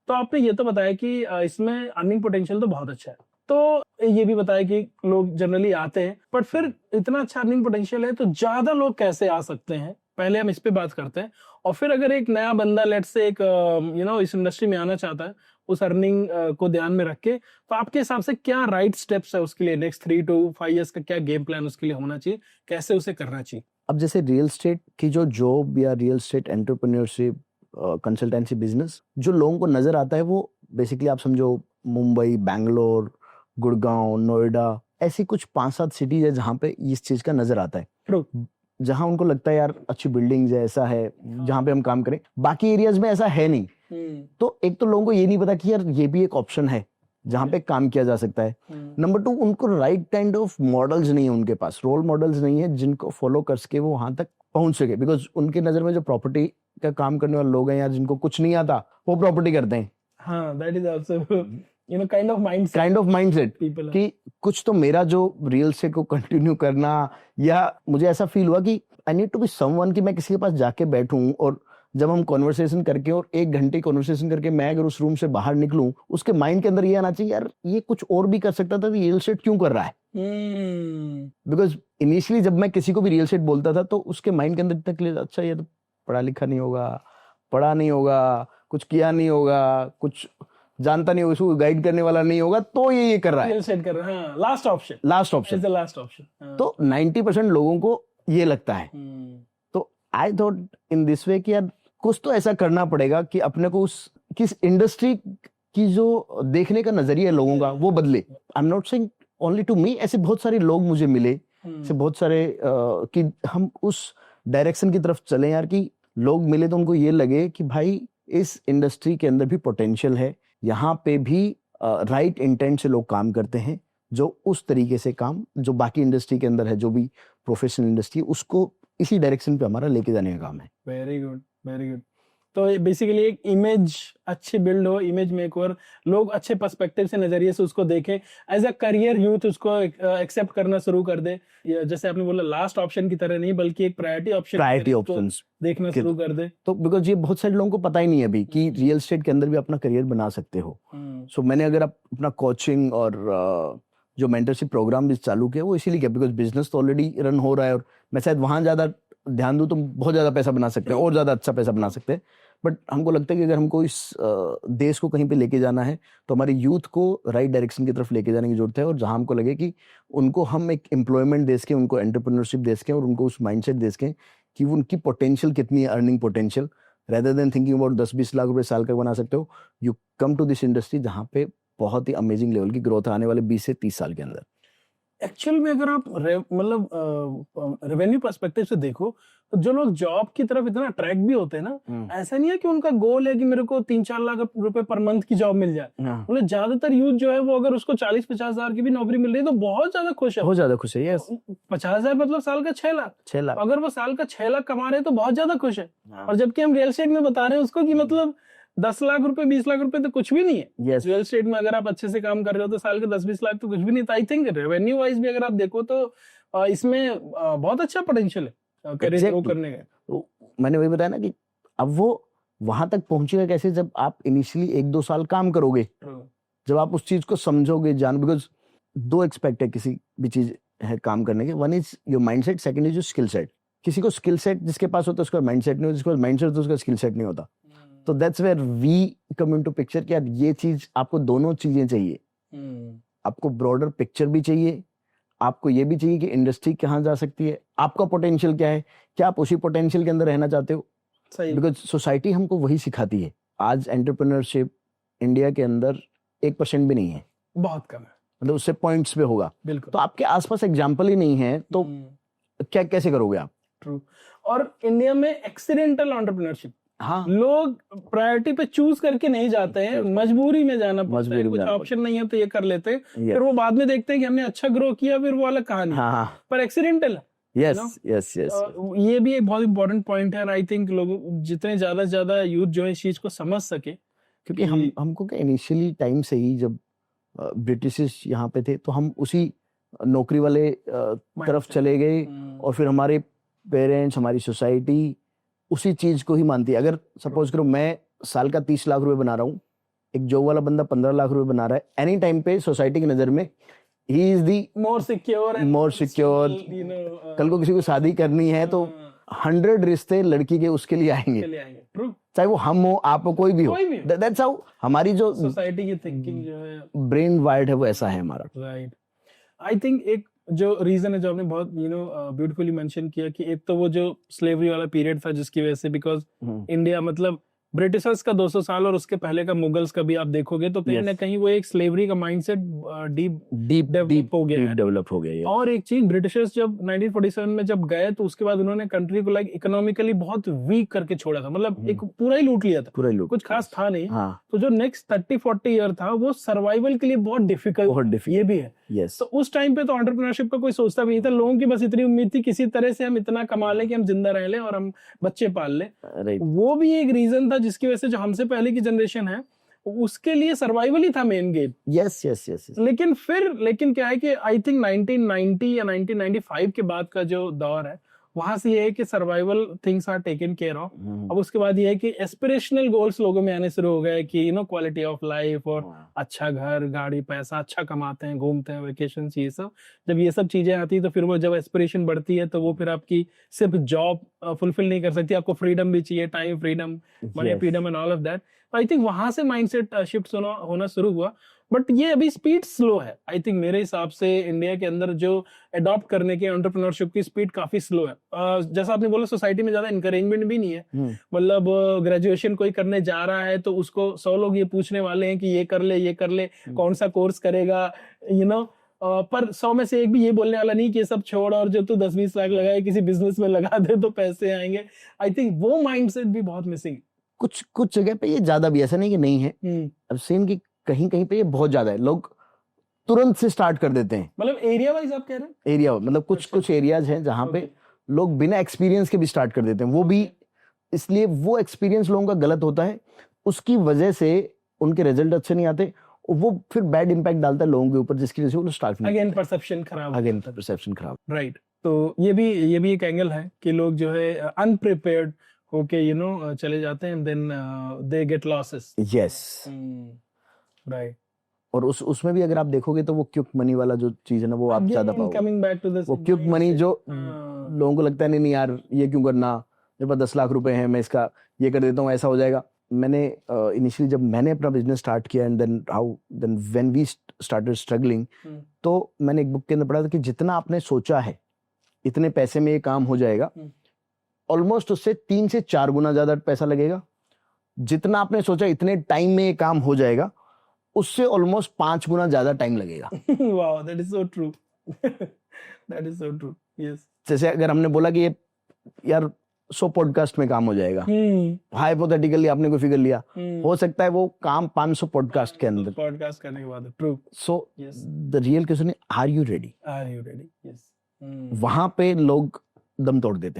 तो आपने ये तो बताया कि इसमें अर्निंग पोटेंशियल तो बहुत अच्छा है, तो ये भी बताया कि लोग जनरली आते हैं, बट फिर इतना अच्छा अर्निंग पोटेंशियल है तो ज्यादा लोग कैसे आ सकते हैं, पहले हम इस पे बात करते हैं। और फिर अगर एक नया बंदा लेट्स से एक इस इंडस्ट्री में आना चाहता है उस अर्निंग को ध्यान में रख के, तो आपके हिसाब से क्या राइट स्टेप्स है उसके लिए, नेक्स्ट 3 to 5 years का क्या गेम प्लान उसके लिए होना चाहिए, कैसे उसे करना चाहिए? अब जैसे रियल एस्टेट की जो जॉब या real estate entrepreneurship consultancy business जो लोगों को नजर आता है, वो बेसिकली आप समझो मुंबई, बैंगलोर, गुड़गांव, नोएडा, ऐसी कुछ 5-7 सिटीज है जहाँ पे इस चीज का नजर आता है। True. जहाँ उनको लगता है यार अच्छी बिल्डिंग्स है, ऐसा है जहाँ पे हम काम करें, बाकी एरियाज में ऐसा है नहीं। तो एक तो लोगों को ये नहीं पता कि यार ये भी एक ऑप्शन है जहाँ पे काम किया जा सकता है। नंबर 2, उनको राइट काइंड ऑफ मॉडल्स नहीं है, उनके पास रोल मॉडल्स नहीं है जिनको फॉलो कर सके वो वहां तक पहुंच सके। बिकॉज उनके नजर में जो प्रॉपर्टी का काम करने वाले लोग हैं यार, जिनको कुछ नहीं आता वो प्रॉपर्टी करते हैं। हाँ, that is also kind of mindset कि कुछ तो मेरा जो रियल एस्टेट को कंटिन्यू करना, या मुझे ऐसा फील हुआ कि I need to be someone कि मैं किसी के पास जाके बैठूं और जब हम कॉन्वर्सेशन करके और 1 घंटे कॉन्वर्सेशन करके मैं अगर उस रूम से बाहर निकलूं, उसके माइंड के अंदर ये आना चाहिए यार ये कुछ और भी कर सकता था, रियल एस्टेट क्यों कर रहा है। बिकॉज इनिशियली जब मैं किसी को भी रियल एस्टेट बोलता था तो उसके माइंड के अंदर इतना क्लियर, अच्छा ये तो पढ़ा लिखा नहीं होगा, पढ़ा नहीं होगा, कुछ किया नहीं होगा, कुछ जानता नहीं होगा, उसको गाइड करने वाला नहीं होगा, तो ये कर रहा है, रियल एस्टेट कर रहा है। Last option last option. तो 90% लोगों को ये लगता है। तो I thought in this way कि यार कुछ तो ऐसा करना पड़ेगा कि अपने को उस किस इंडस्ट्री की जो देखने का नजरिया है लोगों का वो बदले। I am not saying only to me, ऐसे बहुत सारे लोग मुझे मिले, ऐसे बहुत सारे कि हम उस डायरेक्शन की तरफ चले यार, कि लोग मिले तो उनको ये लगे कि भाई इस इंडस्ट्री के अंदर भी पोटेंशियल है, यहाँ पे भी राइट इंटेंट से लोग काम करते हैं, जो उस तरीके से काम जो बाकी इंडस्ट्री के अंदर है, जो भी प्रोफेशनल इंडस्ट्री, उसको इसी डायरेक्शन पे हमारा लेके जाने का काम है। Very good, very good. तो बेसिकली एक इमेज अच्छी बिल्ड हो, इमेज मेक और लोग अच्छे पर्सपेक्टिव से, नजरिए से उसको देखें, एज अ करियर यूथ उसको एक्सेप्ट करना शुरू कर दे। जैसे आपने बोला लास्ट ऑप्शन की तरह नहीं, बल्कि एक प्रायोरिटी ऑप्शन देखना शुरू कर दे। तो बिकॉज ये बहुत सारे लोगों को पता ही नहीं है अभी कि रियल एस्टेट के अंदर भी अपना करियर बना सकते हो। सो मैंने अगर आप अपना कोचिंग और जो मेंटरशिप प्रोग्राम भी चालू किया वो इसीलिए किया, बिकॉज बिजनेस तो ऑलरेडी रन हो रहा है और मैं शायद वहां ज्यादा ध्यान दूं तो बहुत ज्यादा पैसा बना सकते हैं और ज्यादा अच्छा पैसा बना सकते हैं। बट हमको लगता है कि अगर हमको इस देश को कहीं पे लेके जाना है तो हमारे यूथ को राइट डायरेक्शन की तरफ लेके जाने की जरूरत है, और जहां हमको लगे कि उनको हम एक एम्प्लॉयमेंट दे सकें, उनको एंटरप्रेन्योरशिप दे सकें और उनको उस माइंडसेट दे सकें कि उनकी पोटेंशियल कितनी है, earning potential, rather than thinking about 10-20 lakh रुपए साल का बना सकते हो। You come to this industry जहाँ पे बहुत ही अमेजिंग लेवल की ग्रोथ आने वाले 20 से 30 साल के अंदर। एक्चुअल में अगर आप रेवेन्यू पर्सपेक्टिव से देखो तो जो लोग जॉब की तरफ इतना अट्रैक्ट भी होते हैं ना, ऐसा नहीं है कि उनका गोल है कि मेरे को 3-4 लाख रुपए पर मंथ की जॉब मिल जाए। मतलब ज्यादातर यूथ जो है वो अगर उसको 40-50 हजार की भी नौकरी मिल रही है तो बहुत ज्यादा खुश है, बहुत ज्यादा खुश है। यस, 50 हजार मतलब साल का 6 लाख। अगर वो साल का 6 लाख कमा रहे हैं तो बहुत ज्यादा खुश है। और जबकि हम रियल एस्टेट में बता रहे हैं उसको कि मतलब 10 लाख रुपए 20 लाख रुपए तो कुछ भी नहीं है। रियल एस्टेट में अगर आप अच्छे से काम कर रहे हो तो साल के 10-20 लाख तो कुछ भी नहीं। आई थिंक रेवेन्यू वाइज भी अगर आप देखो तो इसमें बहुत अच्छा पोटेंशियल है करियर ग्रो करने का। तो मैंने वही बताया ना कि अब वो वहां तक पहुंचेगा कैसे, जब आप इनिशियली 1-2 साल काम करोगे, जब आप उस चीज को समझोगे, जान। बिकॉज 2 एक्सपेक्ट है किसी भी चीज है काम करने के, one is your mindset, second is your skill set. किसी को स्किल सेट जिसके पास होता है उसका माइंडसेट नहीं होता, जिसके पास माइंडसेट होता है उसका स्किल सेट नहीं होता। तो that's where we come into picture कि यार ये चीज, आपको दोनों चीजें चाहिए। आपको ब्रॉडर पिक्चर भी चाहिए, आपको ये भी चाहिए कि इंडस्ट्री कहाँ जा सकती है, आपका पोटेंशियल क्या है, क्या आप उसी पोटेंशियल के अंदर रहना चाहते हो। बिकॉज सोसाइटी हमको वही सिखाती है। आज एंटरप्रेन्योरशिप इंडिया के अंदर 1% भी नहीं है, बहुत कम है। मतलब उससे पॉइंट्स पे होगा। बिल्कुल। तो आपके आसपास एग्जाम्पल ही नहीं है तो क्या कैसे करोगे आप। ट्रू। और इंडिया में एक्सीडेंटल एंटरप्रेन्योरशिप, हाँ, लोग प्रायोरिटी पे चूज करके नहीं जाते हैं, मजबूरी में जाना पड़ता है, कुछ ऑप्शन नहीं है तो ये कर लेते हैं, फिर वो बाद में देखते हैं कि हमने अच्छा ग्रो किया, फिर वो अलग कहानी। हाँ, पर एक्सीडेंटल है। यस यस यस, ये भी एक बहुत इंपॉर्टेंट पॉइंट है। आई थिंक लोग जितने ज्यादा से ज्यादा यूथ जो है इस चीज को समझ सके, क्योंकि हमको क्या इनिशियली टाइम से ही जब ब्रिटिश यहाँ पे थे तो हम उसी नौकरी वाले तरफ चले गए, और फिर हमारे पेरेंट्स, हमारी सोसाइटी उसी चीज को ही मानती है। अगर सपोज करो मैं साल का 30 लाख रुपए बना रहा हूँ एक जॉब वाला बंदा 15 लाख रुपए बना रहा है, एनी टाइम पे सोसाइटी की नजर में he is the more secure कल को किसी को शादी करनी है तो 100 रिश्ते लड़की के उसके लिए आएंगे, ट्रू, चाहे वो हम हो, आप हो, कोई भी हो। दैट्स हाउ हमारी जो सोसाइटी की थिंकिंग जो है, ब्रेन वायर्ड है, वो ऐसा है हमारा। राइट। आई थिंक एक जो रीजन है जो आपने बहुत ब्यूटीफुली मेंशन किया कि एक तो वो जो स्लेवरी वाला पीरियड था जिसकी वजह से, बिकॉज इंडिया मतलब ब्रिटिशर्स का 200 साल और उसके पहले का मुगल्स का भी आप देखोगे तो कहीं ना कहीं वो एक स्लेवरी का माइंडसेट डीप डेवलप हो गया ये। और एक चीज, ब्रिटिशर्स जब 1947 में जब गए तो उसके बाद उन्होंने कंट्री को लाइक इकोनॉमिकली बहुत वीक करके छोड़ा था, मतलब एक पूरा ही लूट लिया था, कुछ खास था नहीं। हाँ। तो जो नेक्स्ट 30-40 ईयर था वो सर्वाइवल के लिए बहुत डिफिकल्ट ये भी है। yes. तो उस टाइम पे तो एंटरप्रेन्योरशिप का कोई सोचता भी नहीं था, लोगों की बस इतनी उम्मीद थी किसी तरह से हम इतना कमा लें कि हम जिंदा रह लें और हम बच्चे पाल लें। right. वो भी एक रीजन था जिसकी वजह से जो हमसे पहले की जनरेशन है उसके लिए सर्वाइवल ही था मेन गेम। यस। लेकिन क्या है कि आई थिंक 1990 या 1995 के बाद का जो दौर है वहां से ये है कि survival things are taken care of. अब उसके बाद ये है कि एस्पिरेशनल गोल्स लोगों में आने शुरू हो गए कि क्वालिटी ऑफ लाइफ और अच्छा घर, गाड़ी, पैसा, अच्छा कमाते हैं, घूमते हैं, वेकेशन, ये सब। जब ये सब चीजें आती है तो फिर वो जब एस्पिरेशन बढ़ती है तो वो फिर आपकी सिर्फ जॉब फुलफिल नहीं कर सकती, आपको फ्रीडम भी चाहिए, time freedom, money freedom and all of that. I think वहां से माइंडसेट शिफ्ट होना शुरू हुआ, बट ये अभी स्पीड स्लो है। आई थिंक मेरे हिसाब से इंडिया के अंदर जो अडॉप्ट करने की एंटरप्रेन्योरशिप की स्पीड काफी स्लो है। जैसा आपने बोला, सोसाइटी में ज्यादा इनकरेजमेंट भी नहीं है। मतलब ग्रेजुएशन कोई करने जा रहा है तो उसको 100 लोग ये पूछने वाले हैं कि ये कर ले, कौन सा कोर्स करेगा, पर 100 में से एक भी ये बोलने वाला नहीं कि ये सब छोड़ और जो तू 10-20 लाख लगाए किसी बिजनेस में लगा दे तो पैसे आएंगे। आई थिंक वो माइंडसेट भी बहुत मिसिंग। कुछ जगह पे ये ज्यादा भी, ऐसा नहीं कि नहीं है, अब सेम की कहीं पे ये बहुत ज्यादा है। लोग तुरंत से स्टार्ट कर देते हैं। मतलब एरिया वाइज आप कह रहे हैं? एरिया मतलब कुछ एरियाज हैं जहाँ पे लोग बिना एक्सपीरियंस के भी स्टार्ट कर देते हैं। वो भी इसलिए वो एक्सपीरियंस लोगों का गलत होता है, उसकी वजह से उनके रिजल्ट अच्छे नहीं आते, वो फिर बैड इंपैक्ट डालता है लोगों के ऊपर, जिसकी वजह से वो स्टार्ट अगेन परसेप्शन खराब। राइट। तो ये भी एक एंगल है कि लोग जो है अनप्रिपेयर्ड होके चले जाते हैं, then they get losses. Yes, right. और उसमें भी अगर आप देखोगे तो वो क्विक मनी वाला जो चीज है ना, वो आप ज्यादा पाओगे। कमिंग बैक टू दिस, वो क्विक मनी जो लोगों को लगता है नहीं यार ये क्यों करना, मेरे पास 10 लाख रुपए हैं, मैं इसका ये कर देता हूँ, ऐसा हो जाएगा। मैंने इनिशियली जब मैंने अपना बिजनेस स्टार्ट किया and then when we started struggling, तो मैंने एक बुक के अंदर पढ़ा था कि जितना आपने सोचा है इतने पैसे में ये काम हो जाएगा, ऑलमोस्ट उससे 3 से 4 गुना ज्यादा पैसा लगेगा। जितना आपने सोचा इतने टाइम में ये काम हो जाएगा, उससे ऑलमोस्ट 5 गुना ज्यादा टाइम लगेगा। Wow, that is so true. That is so true. Yes. जैसे अगर हमने बोला कि ये यार 100 पॉडकास्ट में काम हो जाएगा, हाइपोथेटिकली आपने कोई फिगर लिया, हो सकता है वो काम 500 पॉडकास्ट के अंदर, पॉडकास्ट करने के बाद। True. So the real question is, are you ready? Yes. वहां पे लोग दम तोड़ देते हैं।